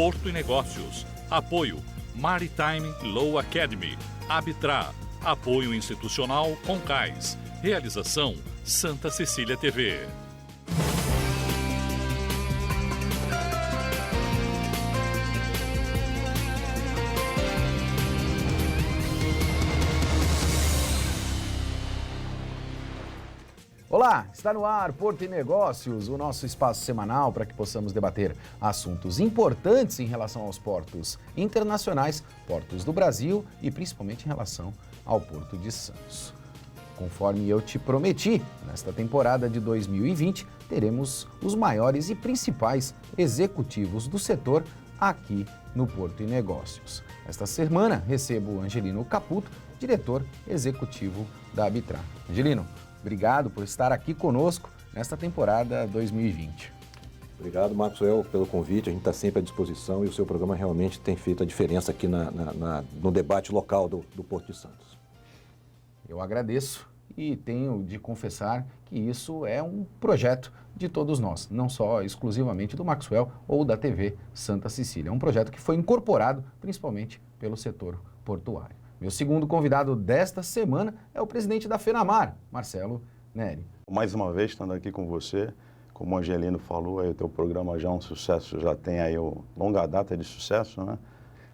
Porto e Negócios. Apoio Maritime Law Academy. Abitra. Apoio institucional Concais. Realização Santa Cecília TV. Olá, está no ar Porto e Negócios, o nosso espaço semanal para que possamos debater assuntos importantes em relação aos portos internacionais, portos do Brasil e principalmente em relação ao Porto de Santos. Conforme eu te prometi, nesta temporada de 2020, teremos os maiores e principais executivos do setor aqui no Porto e Negócios. Esta semana recebo Angelino Caputo, diretor executivo da Abitra. Angelino, obrigado por estar aqui conosco nesta temporada 2020. Obrigado, Maxwell, pelo convite. A gente está sempre à disposição e o seu programa realmente tem feito a diferença aqui no debate local do Porto de Santos. Eu agradeço e tenho de confessar que isso é um projeto de todos nós, não só exclusivamente do Maxwell ou da TV Santa Cecília. É um projeto que foi incorporado principalmente pelo setor portuário. Meu segundo convidado desta semana é o presidente da FENAMAR, Marcelo Neri. Mais uma vez, estando aqui com você, como o Angelino falou, aí o teu programa já é um sucesso, já tem aí longa data de sucesso, né?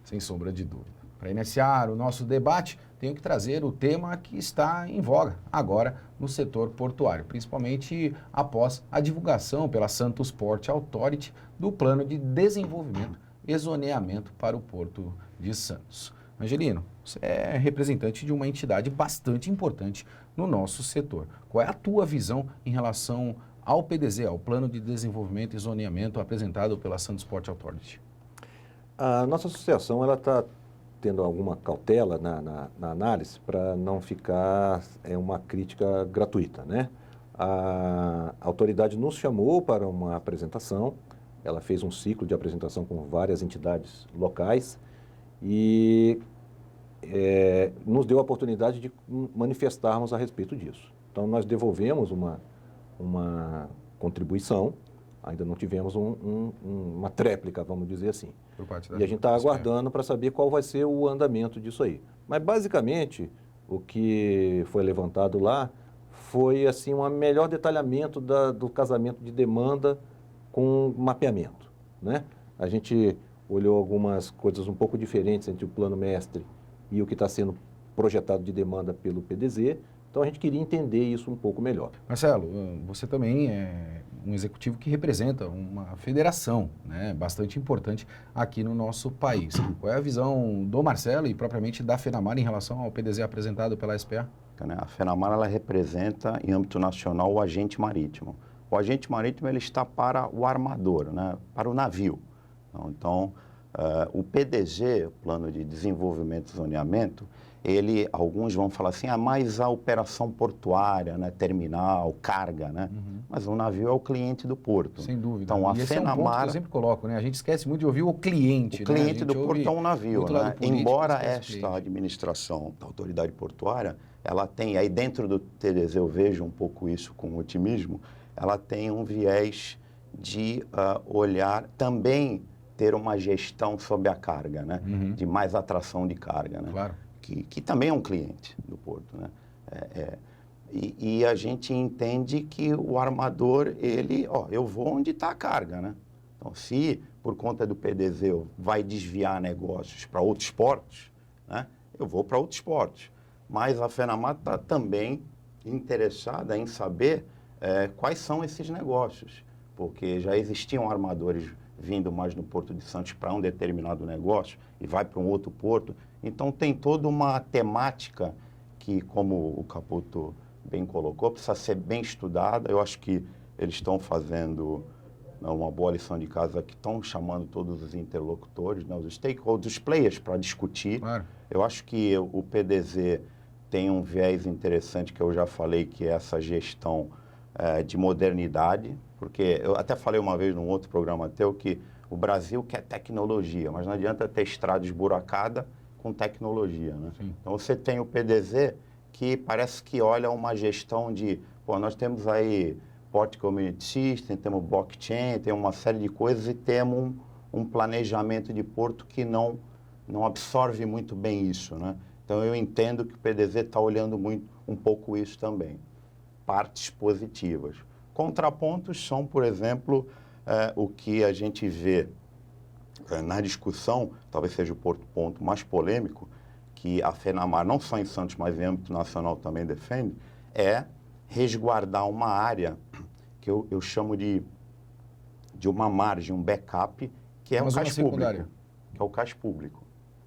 Sem sombra de dúvida. Para iniciar o nosso debate, tenho que trazer o tema que está em voga agora no setor portuário, principalmente após a divulgação pela Santos Port Authority do plano de desenvolvimento e zoneamento para o Porto de Santos. Angelino, você é representante de uma entidade bastante importante no nosso setor. Qual é a tua visão em relação ao PDZ, ao Plano de Desenvolvimento e Zoneamento apresentado pela Santos Port Authority? A nossa associação está tendo alguma cautela na análise para não ficar uma crítica gratuita, né? A autoridade nos chamou para uma apresentação, ela fez um ciclo de apresentação com várias entidades locais e nos deu a oportunidade de manifestarmos a respeito disso. Então, nós devolvemos uma contribuição, ainda não tivemos uma tréplica, vamos dizer assim. Por parte da e a gente está aguardando para saber qual vai ser o andamento disso aí. Mas, basicamente, o que foi levantado lá foi assim, um melhor detalhamento do casamento de demanda com mapeamento, né? A gente olhou algumas coisas um pouco diferentes entre o plano mestre e o que está sendo projetado de demanda pelo PDZ. Então, a gente queria entender isso um pouco melhor. Marcelo, você também é um executivo que representa uma federação, né, bastante importante aqui no nosso país. Qual é a visão do Marcelo e propriamente da FENAMAR em relação ao PDZ apresentado pela SPA? A FENAMAR ela representa, em âmbito nacional, o agente marítimo. O agente marítimo ele está para o armador, né, para o navio. Então, o PDG, Plano de Desenvolvimento e Zoneamento, alguns vão falar assim, mais a operação portuária, né, terminal, carga, né? Uhum. Mas o navio é o cliente do porto. Sem dúvida. Então, a esse FENAMAR... é um ponto que eu sempre coloco, né? A gente esquece muito de ouvir o cliente. O cliente do porto é um navio, né? Político, embora esta administração da autoridade portuária, ela tem, aí dentro do TDZ eu vejo um pouco isso com otimismo, ela tem um viés de olhar também ter uma gestão sobre a carga, né? Uhum. De mais atração de carga, né? Claro. Que também é um cliente do porto, né? E a gente entende que o armador, eu vou onde está a carga, né? Então, se por conta do PDZ vai desviar negócios para outros portos, né? Eu vou para outros portos. Mas a FENAMAR está também interessada em saber quais são esses negócios, porque já existiam armadores vindo mais no Porto de Santos para um determinado negócio e vai para um outro porto. Então, tem toda uma temática que, como o Caputo bem colocou, precisa ser bem estudada. Eu acho que eles estão fazendo uma boa lição de casa, que estão chamando todos os interlocutores, né, os stakeholders, os players, para discutir. Claro. Eu acho que o PDZ tem um viés interessante, que eu já falei, que é essa gestão de modernidade, porque eu até falei uma vez num outro programa teu que o Brasil quer tecnologia, mas não adianta ter estrada esburacada com tecnologia, né? Sim. Então você tem o PDZ que parece que olha uma gestão de, nós temos aí Port Community System, temos blockchain, tem uma série de coisas e temos um planejamento de porto que não absorve muito bem isso, né? Então, eu entendo que o PDZ está olhando um pouco isso também. Partes positivas. Contrapontos são, por exemplo, o que a gente vê na discussão, talvez seja o ponto mais polêmico, que a FENAMAR, não só em Santos, mas em âmbito nacional também defende, é resguardar uma área que eu chamo de uma margem, um backup, que é o cais público. Que é o cais público.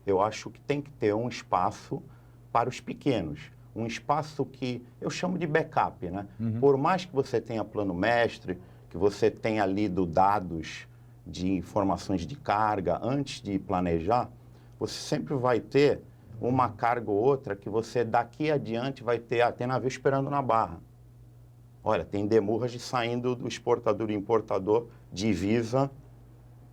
Eu acho que tem que ter um espaço para os pequenos. Um espaço que eu chamo de backup, né? Por mais que você tenha plano mestre, que você tenha lido dados de informações de carga antes de planejar, você sempre vai ter uma carga ou outra que você daqui adiante vai ter, tem navio esperando na barra. Olha, tem demurrage saindo do exportador e importador, divisa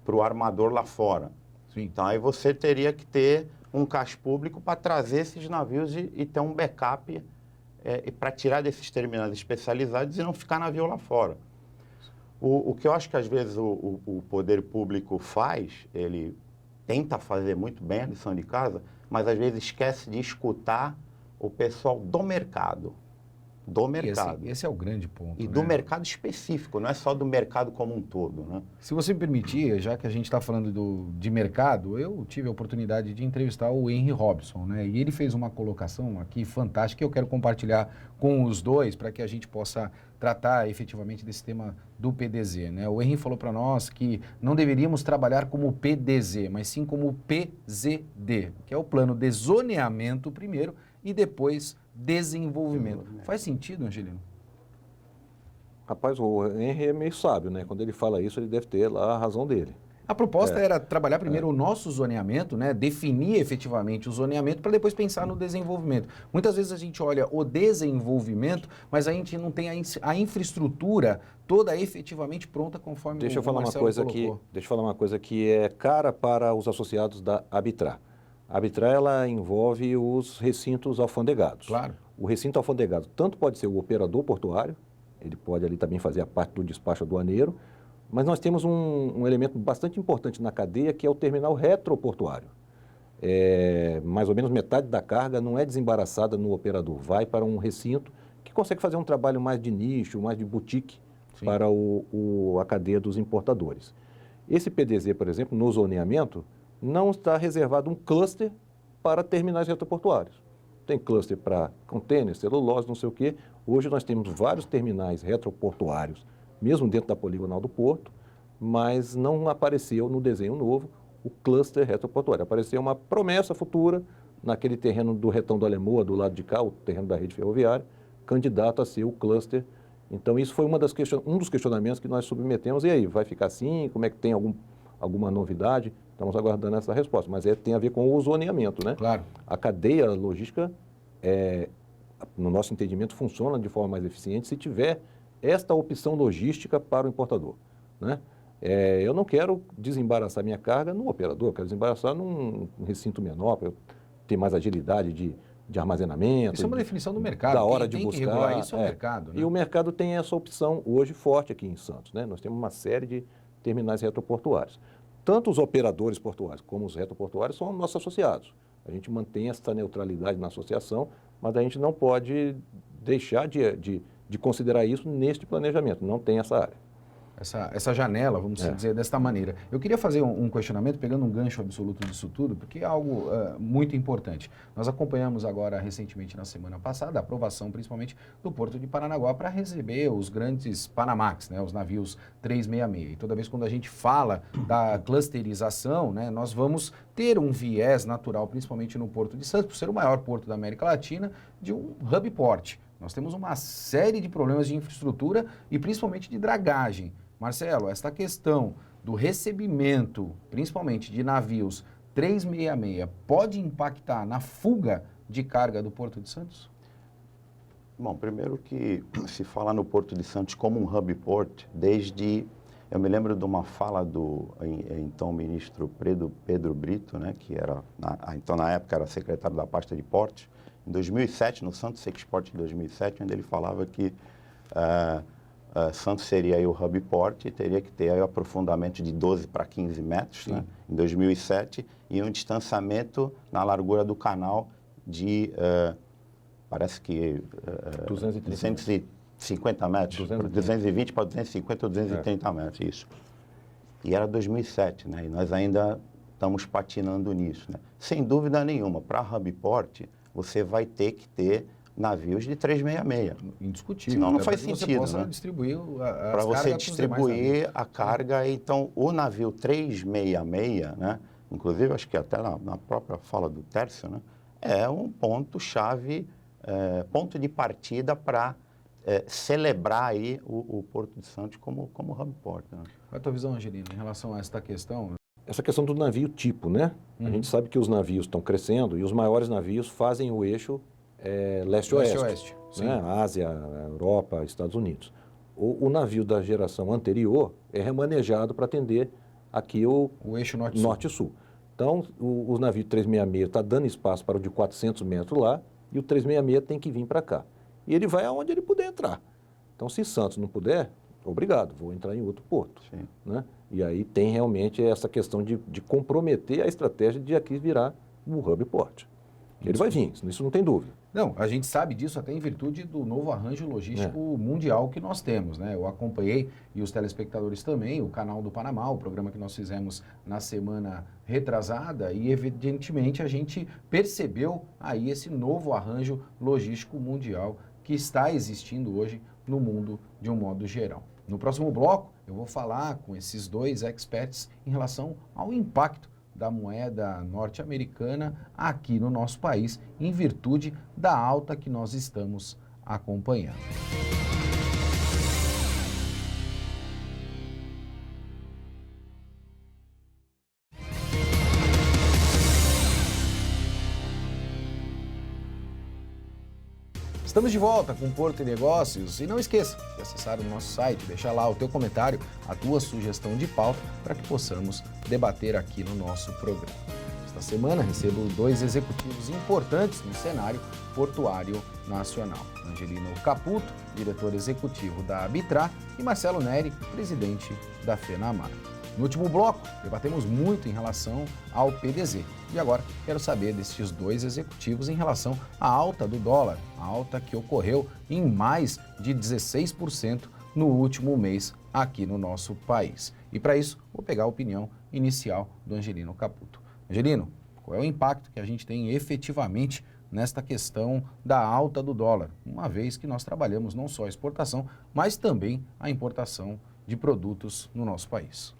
para o armador lá fora. Sim. Então, aí você teria que ter um cais público para trazer esses navios e ter um backup para tirar desses terminais especializados e não ficar navio lá fora. O que eu acho que às vezes o poder público faz, ele tenta fazer muito bem a lição de casa, mas às vezes esquece de escutar o pessoal do mercado. Do mercado. Esse é o grande ponto. E do mercado específico, não é só do mercado como um todo, né? Se você me permitir, já que a gente está falando de mercado, eu tive a oportunidade de entrevistar o Henry Robson, né? E ele fez uma colocação aqui fantástica que eu quero compartilhar com os dois para que a gente possa tratar efetivamente desse tema do PDZ, né? O Henry falou para nós que não deveríamos trabalhar como PDZ, mas sim como PZD, que é o plano de zoneamento primeiro e depois desenvolvimento. Faz sentido, Angelino? Rapaz, o Henry é meio sábio, né? Quando ele fala isso, ele deve ter lá a razão dele. A proposta era trabalhar primeiro o nosso zoneamento, né? Definir efetivamente o zoneamento para depois pensar no desenvolvimento. Muitas vezes a gente olha o desenvolvimento, mas a gente não tem a infraestrutura toda efetivamente pronta conforme Deixa eu falar Marcelo uma coisa colocou. Deixa eu falar uma coisa que é cara para os associados da Arbitrar. A Arbitrar, ela envolve os recintos alfandegados. Claro. O recinto alfandegado tanto pode ser o operador portuário, ele pode ali também fazer a parte do despacho aduaneiro, mas nós temos um elemento bastante importante na cadeia, que é o terminal retroportuário. Mais ou menos metade da carga não é desembaraçada no operador, vai para um recinto que consegue fazer um trabalho mais de nicho, mais de boutique. Sim. Para a cadeia dos importadores. Esse PDZ, por exemplo, no zoneamento, não está reservado um cluster para terminais retroportuários. Tem cluster para contêiner, celulose, não sei o quê. Hoje nós temos vários terminais retroportuários, mesmo dentro da poligonal do porto, mas não apareceu no desenho novo o cluster retroportuário. Apareceu uma promessa futura naquele terreno do Retão do Alemoa, do lado de cá, o terreno da rede ferroviária, candidato a ser o cluster. Então, isso foi um dos questionamentos que nós submetemos. E aí, vai ficar assim? Como é que tem alguma novidade? Estamos aguardando essa resposta, mas tem a ver com o zoneamento, né? Claro. A cadeia logística, no nosso entendimento, funciona de forma mais eficiente se tiver esta opção logística para o importador, né? Eu não quero desembaraçar minha carga no operador, eu quero desembaraçar num recinto menor, para eu ter mais agilidade de armazenamento. Isso é uma definição do mercado. Da hora de buscar. buscar. Que regular isso é o mercado, né? E o mercado tem essa opção hoje forte aqui em Santos, né? Nós temos uma série de terminais retroportuários. Tanto os operadores portuários como os retroportuários são nossos associados. A gente mantém essa neutralidade na associação, mas a gente não pode deixar de considerar isso neste planejamento. Não tem essa área. Essa janela, vamos dizer desta maneira. Eu queria fazer um questionamento, pegando um gancho absoluto disso tudo, porque é algo muito importante. Nós acompanhamos agora, recentemente, na semana passada, a aprovação, principalmente, do Porto de Paranaguá para receber os grandes Panamax, né, os navios 366. E toda vez quando a gente fala da clusterização, né, nós vamos ter um viés natural, principalmente no Porto de Santos, por ser o maior porto da América Latina, de um hub port. Nós temos uma série de problemas de infraestrutura e principalmente de dragagem. Marcelo, esta questão do recebimento, principalmente de navios 366, pode impactar na fuga de carga do Porto de Santos? Bom, primeiro que se fala no Porto de Santos como um hub port, eu me lembro de uma fala do então ministro Pedro Brito, né, que era, então na época era secretário da pasta de portos, em 2007, no Santos Export de 2007, onde ele falava que Santos seria aí o hub port e teria que ter aí o aprofundamento de 12 para 15 metros, né, em 2007, e um distanciamento na largura do canal de, parece que 250 metros, 220 para 250 ou 230 metros, isso. E era 2007, né, e nós ainda estamos patinando nisso, né. Sem dúvida nenhuma, para hub port, você vai ter que ter navios de 366. Indiscutível. Senão não faz sentido, você possa né? distribuir para você distribuir a carga. Então, o navio 366, né? Inclusive, acho que até na própria fala do Tércio, né? É um ponto-chave, ponto de partida para celebrar aí o Porto de Santos como hub port. Né? Qual é a tua visão, Angelino, em relação a esta questão? Essa questão do navio tipo, né? A gente sabe que os navios estão crescendo e os maiores navios fazem o eixo leste-oeste, né? Ásia, Europa, Estados Unidos. O navio da geração anterior é remanejado para atender aqui o eixo norte-sul. Então, o navio 366 está dando espaço para o de 400 metros lá e o 366 tem que vir para cá. E ele vai aonde ele puder entrar. Então, se Santos não puder, obrigado, vou entrar em outro porto. Né? E aí tem realmente essa questão de comprometer a estratégia de aqui virar um hub port. Ele vai vir, isso não tem dúvida. Não, a gente sabe disso até em virtude do novo arranjo logístico mundial que nós temos, né? Eu acompanhei, e os telespectadores também, o Canal do Panamá, o programa que nós fizemos na semana retrasada, e evidentemente a gente percebeu aí esse novo arranjo logístico mundial que está existindo hoje no mundo de um modo geral. No próximo bloco, eu vou falar com esses dois experts em relação ao impacto da moeda norte-americana aqui no nosso país, em virtude da alta que nós estamos acompanhando. Estamos de volta com Porto e Negócios e não esqueça de acessar o nosso site, deixar lá o teu comentário, a tua sugestão de pauta para que possamos debater aqui no nosso programa. Esta semana recebo dois executivos importantes no cenário portuário nacional. Angelino Caputo, diretor executivo da Abitra, e Marcelo Neri, presidente da FENAMAR. No último bloco, debatemos muito em relação ao PDZ. E agora quero saber destes dois executivos em relação à alta do dólar, a alta que ocorreu em mais de 16% no último mês aqui no nosso país. E para isso, vou pegar a opinião inicial do Angelino Caputo. Angelino, qual é o impacto que a gente tem efetivamente nesta questão da alta do dólar, uma vez que nós trabalhamos não só a exportação, mas também a importação de produtos no nosso país?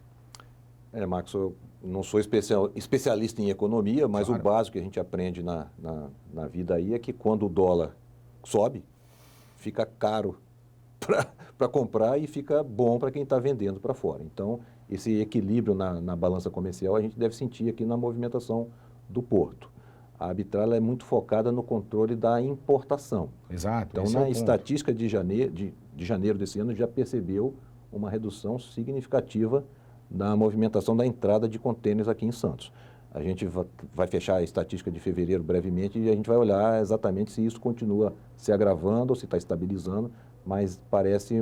Marcos, eu não sou especialista em economia, mas claro, o básico que a gente aprende na vida aí é que quando o dólar sobe, fica caro para comprar e fica bom para quem está vendendo para fora. Então, esse equilíbrio na balança comercial a gente deve sentir aqui na movimentação do porto. A Abitra é muito focada no controle da importação. Exato. Então, na estatística de janeiro desse ano, já percebeu uma redução significativa na movimentação da entrada de contêineres aqui em Santos. A gente vai fechar a estatística de fevereiro brevemente e a gente vai olhar exatamente se isso continua se agravando ou se está estabilizando, mas parece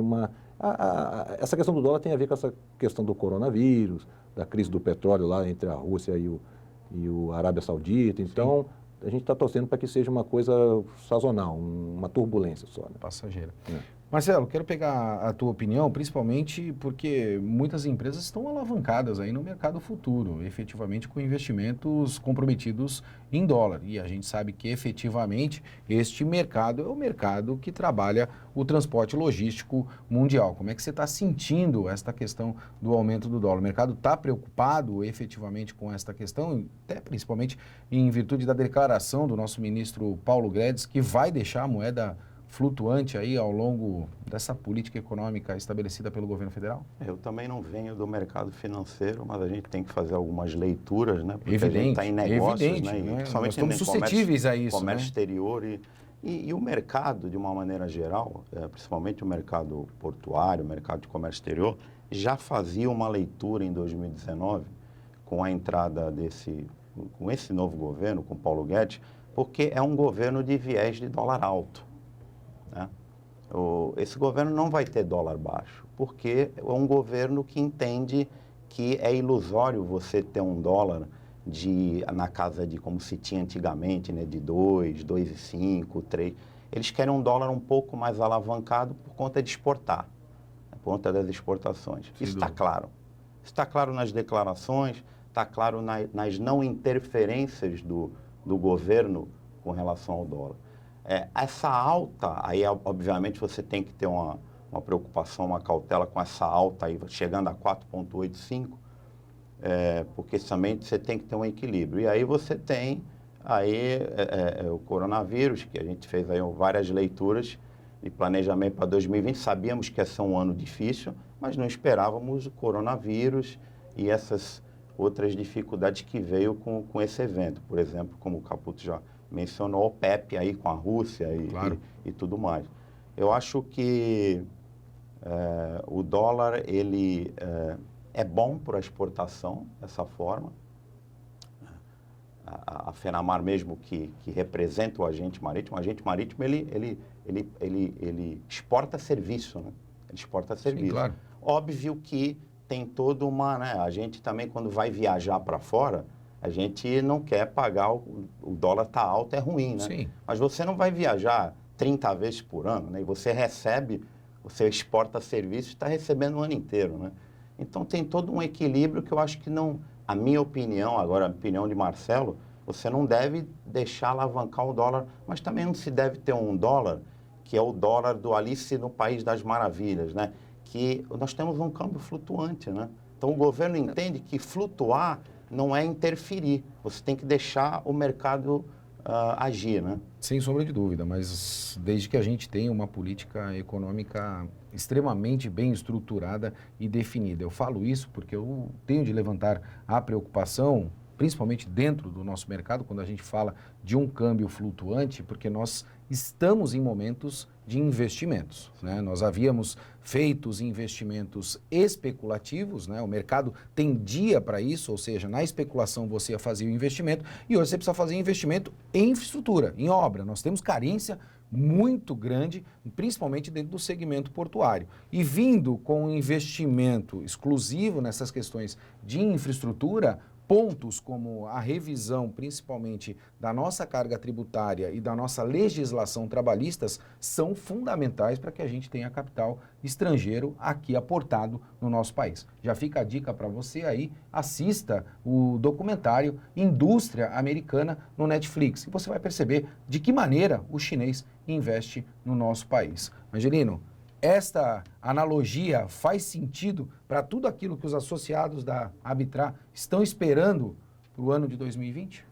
essa questão do dólar tem a ver com essa questão do coronavírus, da crise do petróleo lá entre a Rússia e o Arábia Saudita. Então, a gente está torcendo para que seja uma coisa sazonal, uma turbulência só. Né? Passageira. Marcelo, quero pegar a tua opinião, principalmente porque muitas empresas estão alavancadas aí no mercado futuro, efetivamente com investimentos comprometidos em dólar. E a gente sabe que efetivamente este mercado é o mercado que trabalha o transporte logístico mundial. Como é que você está sentindo esta questão do aumento do dólar? O mercado está preocupado efetivamente com esta questão, até principalmente em virtude da declaração do nosso ministro Paulo Guedes, que vai deixar a moeda flutuante aí ao longo dessa política econômica estabelecida pelo governo federal? Eu também não venho do mercado financeiro, mas a gente tem que fazer algumas leituras, né? Porque evidente, a gente está em negócios, né? Nós Principalmente estamos suscetíveis a isso, comércio né? exterior e o mercado, de uma maneira geral, principalmente o mercado portuário, o mercado de comércio exterior, já fazia uma leitura em 2019 com a entrada com esse novo governo, com Paulo Guedes, porque é um governo de viés de dólar alto. Né? esse governo não vai ter dólar baixo, porque é um governo que entende que é ilusório você ter um dólar na casa de como se tinha antigamente, né, de 2, 2,5, 3. Eles querem um dólar um pouco mais alavancado por conta de exportar, por conta das exportações. Isso está claro. Está claro nas declarações, está claro nas não interferências do governo com relação ao dólar. Essa alta, aí obviamente você tem que ter uma preocupação, uma cautela com essa alta aí, chegando a 4,85, porque também você tem que ter um equilíbrio. E aí você tem aí o coronavírus, que a gente fez aí várias leituras de planejamento para 2020, sabíamos que ia ser um ano difícil, mas não esperávamos o coronavírus e essas outras dificuldades que veio com esse evento. Por exemplo, como o Caputo já mencionou, o OPEP aí com a Rússia e tudo mais. Eu acho que o dólar, ele é bom para a exportação, dessa forma. A FENAMAR mesmo, que representa o agente marítimo, ele exporta serviço, né? Ele exporta serviço. Sim, claro. Óbvio que tem toda uma, né? A gente também, quando vai viajar para fora, a gente não quer pagar, o dólar está alto, é ruim, né? Sim. Mas você não vai viajar 30 vezes por ano, né? E você você exporta serviço e está recebendo o ano inteiro, né? Então tem todo um equilíbrio que eu acho que não, a minha opinião, agora a opinião de Marcelo, você não deve deixar alavancar o dólar, mas também não se deve ter um dólar que é o dólar do Alice no País das Maravilhas, né? Que nós temos um câmbio flutuante, né? Então o governo entende que flutuar não é interferir, você tem que deixar o mercado agir, né? Sem sombra de dúvida, mas desde que a gente tenha uma política econômica extremamente bem estruturada e definida. Eu falo isso porque eu tenho de levantar a preocupação, principalmente dentro do nosso mercado, quando a gente fala de um câmbio flutuante, porque nós estamos em momentos de investimentos, né? Nós havíamos feito os investimentos especulativos, né? O mercado tendia para isso, ou seja, na especulação você ia fazer o investimento e hoje você precisa fazer investimento em infraestrutura, em obra. Nós temos carência muito grande, principalmente dentro do segmento portuário. E vindo com um investimento exclusivo nessas questões de infraestrutura, pontos como a revisão, principalmente da nossa carga tributária e da nossa legislação trabalhistas, são fundamentais para que a gente tenha capital estrangeiro aqui aportado no nosso país. Já fica a dica para você aí, assista o documentário Indústria Americana no Netflix e você vai perceber de que maneira o chinês investe no nosso país. Angelino, esta analogia faz sentido para tudo aquilo que os associados da Arbitrar estão esperando para o ano de 2020?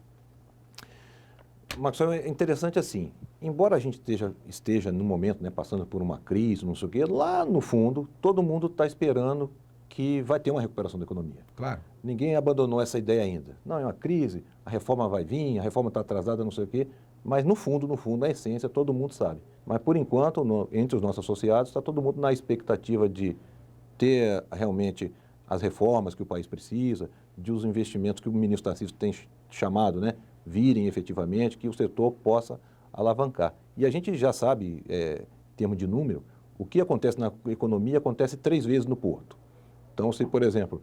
Marcos, é interessante assim, embora a gente esteja no momento, né, passando por uma crise, não sei o quê, lá no fundo, todo mundo está esperando que vai ter uma recuperação da economia. Claro. Ninguém abandonou essa ideia ainda. Não, é uma crise, a reforma vai vir, a reforma está atrasada, não sei o quê, mas no fundo, na essência, todo mundo sabe. Mas, por enquanto, entre os nossos associados, está todo mundo na expectativa de ter realmente as reformas que o país precisa, de os investimentos que o ministro Tarcísio tem chamado, né, virem efetivamente, que o setor possa alavancar. E a gente já sabe, em termos de número, o que acontece na economia acontece 3 vezes no porto. Então, se, por exemplo,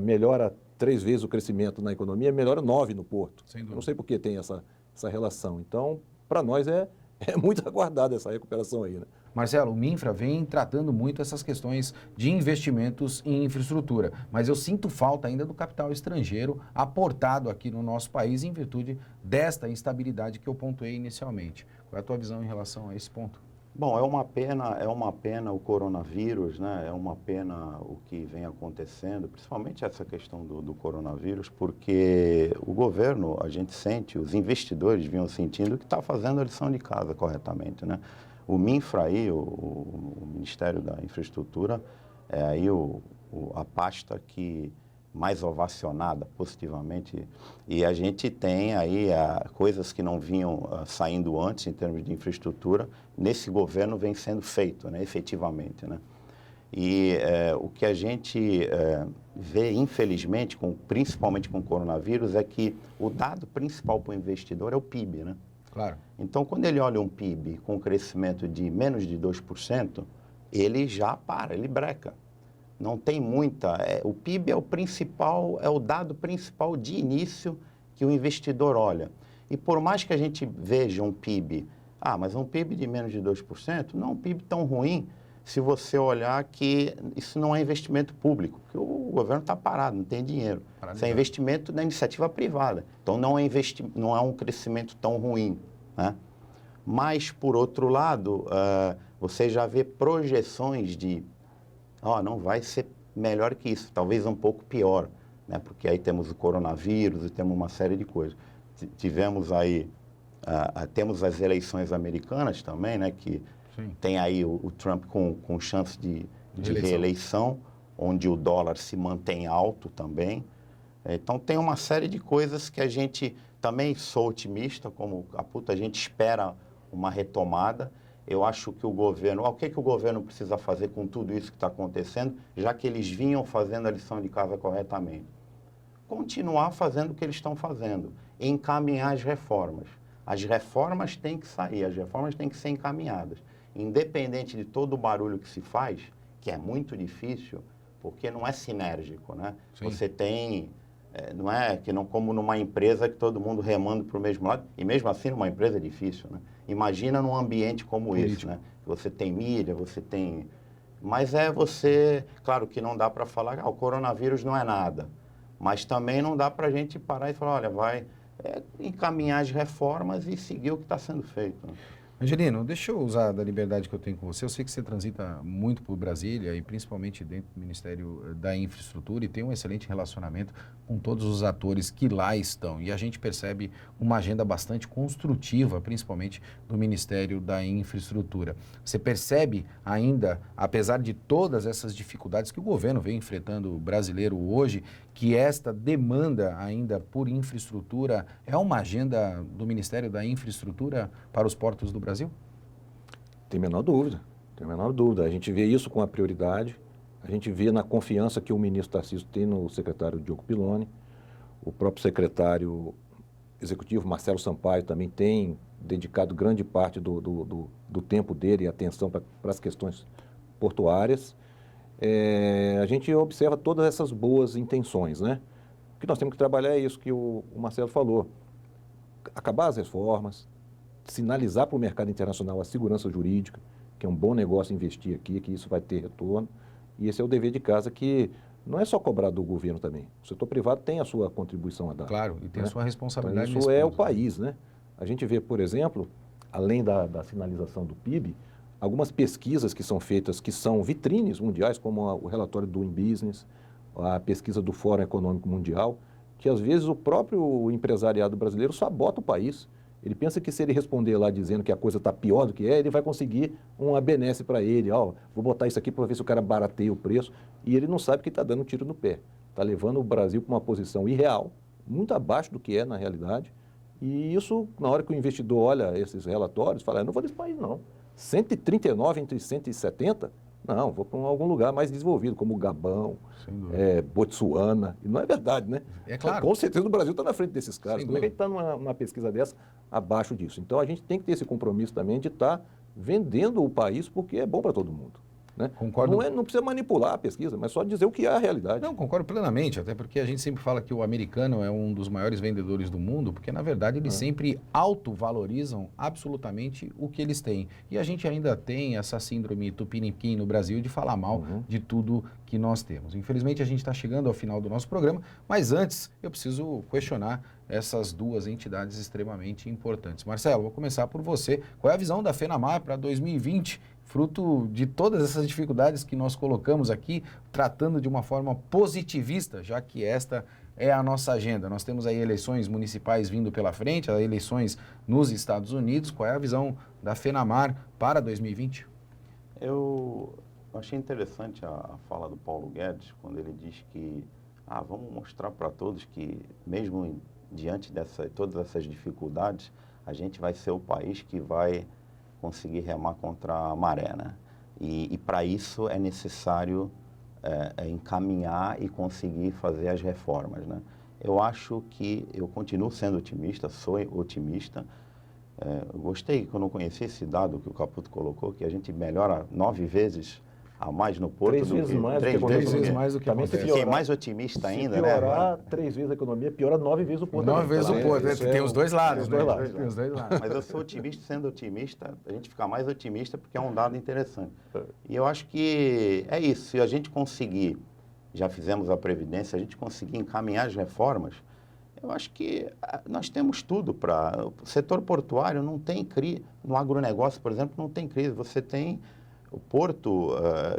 melhora 3 vezes o crescimento na economia, melhora 9 no porto. Sem dúvida. Não sei por que tem essa relação. Então, para nós é muito aguardada essa recuperação aí, né? Marcelo, o Minfra vem tratando muito essas questões de investimentos em infraestrutura, mas eu sinto falta ainda do capital estrangeiro aportado aqui no nosso país em virtude desta instabilidade que eu pontuei inicialmente. Qual é a tua visão em relação a esse ponto? Bom, é uma pena o coronavírus, né? É uma pena o que vem acontecendo, principalmente essa questão do coronavírus, porque o governo, a gente sente, os investidores vinham sentindo que está fazendo a lição de casa corretamente, né? O Minfra aí, o Ministério da Infraestrutura, é aí a pasta que mais ovacionada positivamente, e a gente tem aí coisas que não vinham saindo antes em termos de infraestrutura, nesse governo vem sendo feito, né, efetivamente, né? E o que a gente vê, infelizmente, principalmente com o coronavírus, é que o dado principal para o investidor é o PIB, né? Claro. Então, quando ele olha um PIB com crescimento de menos de 2%, ele já para, ele breca. Não tem muita... o PIB é o dado principal de início que o investidor olha. E por mais que a gente veja um PIB... mas um PIB de menos de 2%, não é um PIB tão ruim se você olhar que isso não é investimento público, porque o governo está parado, não tem dinheiro. Isso é investimento da iniciativa privada. Então, não é um crescimento tão ruim, né? Mas, por outro lado, você já vê projeções de... não vai ser melhor que isso, talvez um pouco pior, né? Porque aí temos o coronavírus e temos uma série de coisas. Tivemos aí... temos as eleições americanas também, né? Que Sim. tem aí o Trump com chance de reeleição, onde o dólar se mantém alto também. Então, tem uma série de coisas que a gente também sou otimista, como a gente espera uma retomada. Eu acho que o governo... o que o governo precisa fazer com tudo isso que está acontecendo, já que eles vinham fazendo a lição de casa corretamente? Continuar fazendo o que eles estão fazendo, encaminhar as reformas. As reformas têm que sair, as reformas têm que ser encaminhadas. Independente de todo o barulho que se faz, que é muito difícil, porque não é sinérgico, né? Sim. Você tem... não é que não como numa empresa que todo mundo remando para o mesmo lado, e mesmo assim numa empresa é difícil, né? Imagina num ambiente como esse, né? Você tem mídia, você tem... Mas claro que não dá para falar, o coronavírus não é nada, mas também não dá para a gente parar e falar, olha, vai encaminhar as reformas e seguir o que está sendo feito, né? Angelino, deixa eu usar da liberdade que eu tenho com você. Eu sei que você transita muito por Brasília e principalmente dentro do Ministério da Infraestrutura e tem um excelente relacionamento com todos os atores que lá estão. E a gente percebe uma agenda bastante construtiva, principalmente do Ministério da Infraestrutura. Você percebe ainda, apesar de todas essas dificuldades que o governo vem enfrentando brasileiro hoje, que esta demanda ainda por infraestrutura é uma agenda do Ministério da Infraestrutura para os portos do Brasil? Tem a menor dúvida, tem a menor dúvida. A gente vê isso com a prioridade, a gente vê na confiança que o ministro Tarcísio tem no secretário Diogo Piloni, o próprio secretário executivo Marcelo Sampaio também tem dedicado grande parte do tempo dele e atenção para as questões portuárias. A gente observa todas essas boas intenções, né? O que nós temos que trabalhar é isso que o Marcelo falou, acabar as reformas, sinalizar para o mercado internacional a segurança jurídica, que é um bom negócio investir aqui, que isso vai ter retorno, e esse é o dever de casa que não é só cobrar do governo também, o setor privado tem a sua contribuição a dar. Claro, e tem a sua responsabilidade. Então, isso é o país, né? A gente vê, por exemplo, além da sinalização do PIB, algumas pesquisas que são feitas, que são vitrines mundiais, como o relatório do Doing Business, a pesquisa do Fórum Econômico Mundial, que às vezes o próprio empresariado brasileiro sabota o país. Ele pensa que se ele responder lá dizendo que a coisa está pior do que ele vai conseguir uma benesse para ele. Vou botar isso aqui para ver se o cara barateia o preço. E ele não sabe que está dando um tiro no pé. Está levando o Brasil para uma posição irreal, muito abaixo do que é na realidade. E isso, na hora que o investidor olha esses relatórios, fala, eu não vou desse país não. 139 entre 170? Não, vou para algum lugar mais desenvolvido, como o Gabão, Botsuana. E não é verdade, né? É claro. Com certeza o Brasil está na frente desses caras. Como é que a gente está numa pesquisa dessa abaixo disso? Então a gente tem que ter esse compromisso também de estar vendendo o país porque é bom para todo mundo. Né? Concordo. Não precisa manipular a pesquisa, mas só dizer o que é a realidade. Não, concordo plenamente, até porque a gente sempre fala que o americano é um dos maiores vendedores do mundo, porque na verdade eles sempre autovalorizam absolutamente o que eles têm. E a gente ainda tem essa síndrome tupiniquim no Brasil de falar mal de tudo que nós temos. Infelizmente a gente está chegando ao final do nosso programa, mas antes eu preciso questionar essas duas entidades extremamente importantes. Marcelo, vou começar por você. Qual é a visão da FENAMAR para 2020? Fruto de todas essas dificuldades que nós colocamos aqui, tratando de uma forma positivista, já que esta é a nossa agenda. Nós temos aí eleições municipais vindo pela frente, as eleições nos Estados Unidos. Qual é a visão da FENAMAR para 2020? Eu achei interessante a fala do Paulo Guedes, quando ele diz que vamos mostrar para todos que, mesmo diante de todas essas dificuldades, a gente vai ser o país que vai conseguir remar contra a maré, né? E para isso é necessário encaminhar e conseguir fazer as reformas, né? Eu acho que eu continuo sendo otimista, sou otimista. Eu gostei quando eu conheci esse dado que o Caputo colocou, que a gente melhora 9 vezes a mais no Porto. 3 vezes mais do que acontece. 3 vezes mais do que Também se acontece. Fiquei mais otimista ainda, se né? piorar 3 vezes a economia, piora 9 vezes o Porto. 9 vezes o Porto, né? Tem os dois lados, né? Tem os dois lados. Tem os dois lados. Mas eu sou otimista, sendo otimista, a gente fica mais otimista porque é um dado interessante. E eu acho que é isso, se a gente conseguir, já fizemos a Previdência, a gente conseguir encaminhar as reformas, eu acho que nós temos tudo para... O setor portuário não tem crise, no agronegócio, por exemplo, não tem crise. Você tem o Porto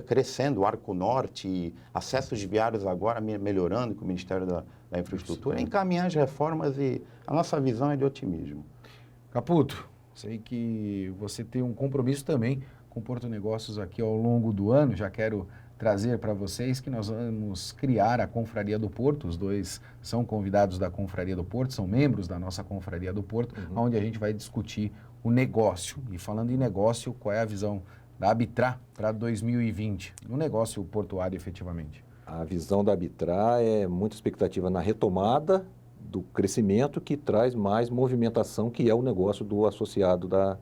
crescendo, o Arco Norte, acessos viários agora melhorando com o Ministério da Infraestrutura, encaminhar as reformas e a nossa visão é de otimismo. Caputo, sei que você tem um compromisso também com o Porto Negócios aqui ao longo do ano, já quero trazer para vocês que nós vamos criar a Confraria do Porto, os dois são convidados da Confraria do Porto, são membros da nossa Confraria do Porto, onde a gente vai discutir o negócio. E falando em negócio, qual é a visão da Abitra para 2020, no negócio portuário efetivamente? A visão da Abitra é muita expectativa na retomada do crescimento que traz mais movimentação, que é o negócio do associado da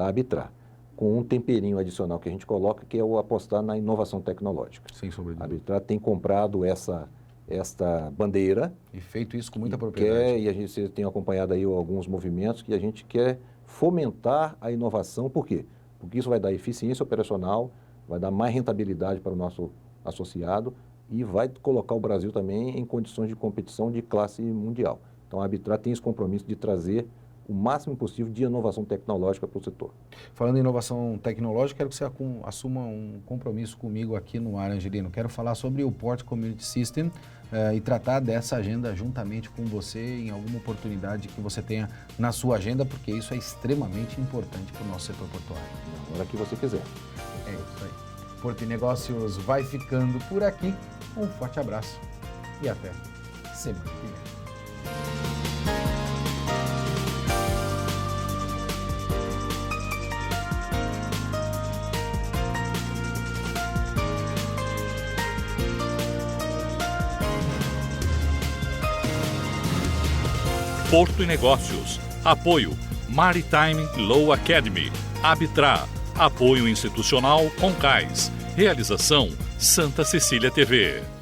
Abitra, com um temperinho adicional que a gente coloca, que é o apostar na inovação tecnológica. Sem sombra de A dúvida. Abitra tem comprado esta bandeira. E feito isso com muita propriedade. E a gente tem acompanhado aí alguns movimentos que a gente quer fomentar a inovação. Por quê? Porque isso vai dar eficiência operacional, vai dar mais rentabilidade para o nosso associado e vai colocar o Brasil também em condições de competição de classe mundial. Então, a Abitra tem esse compromisso de trazer o máximo possível de inovação tecnológica para o setor. Falando em inovação tecnológica, quero que você assuma um compromisso comigo aqui no ar, Angelino. Quero falar sobre o Port Community System e tratar dessa agenda juntamente com você em alguma oportunidade que você tenha na sua agenda, porque isso é extremamente importante para o nosso setor portuário. Na hora que você quiser. É isso aí. Porto e Negócios vai ficando por aqui. Um forte abraço e até semana que vem. Porto e Negócios. Apoio Maritime Law Academy. Abitra. Apoio institucional Concais. Realização Santa Cecília TV.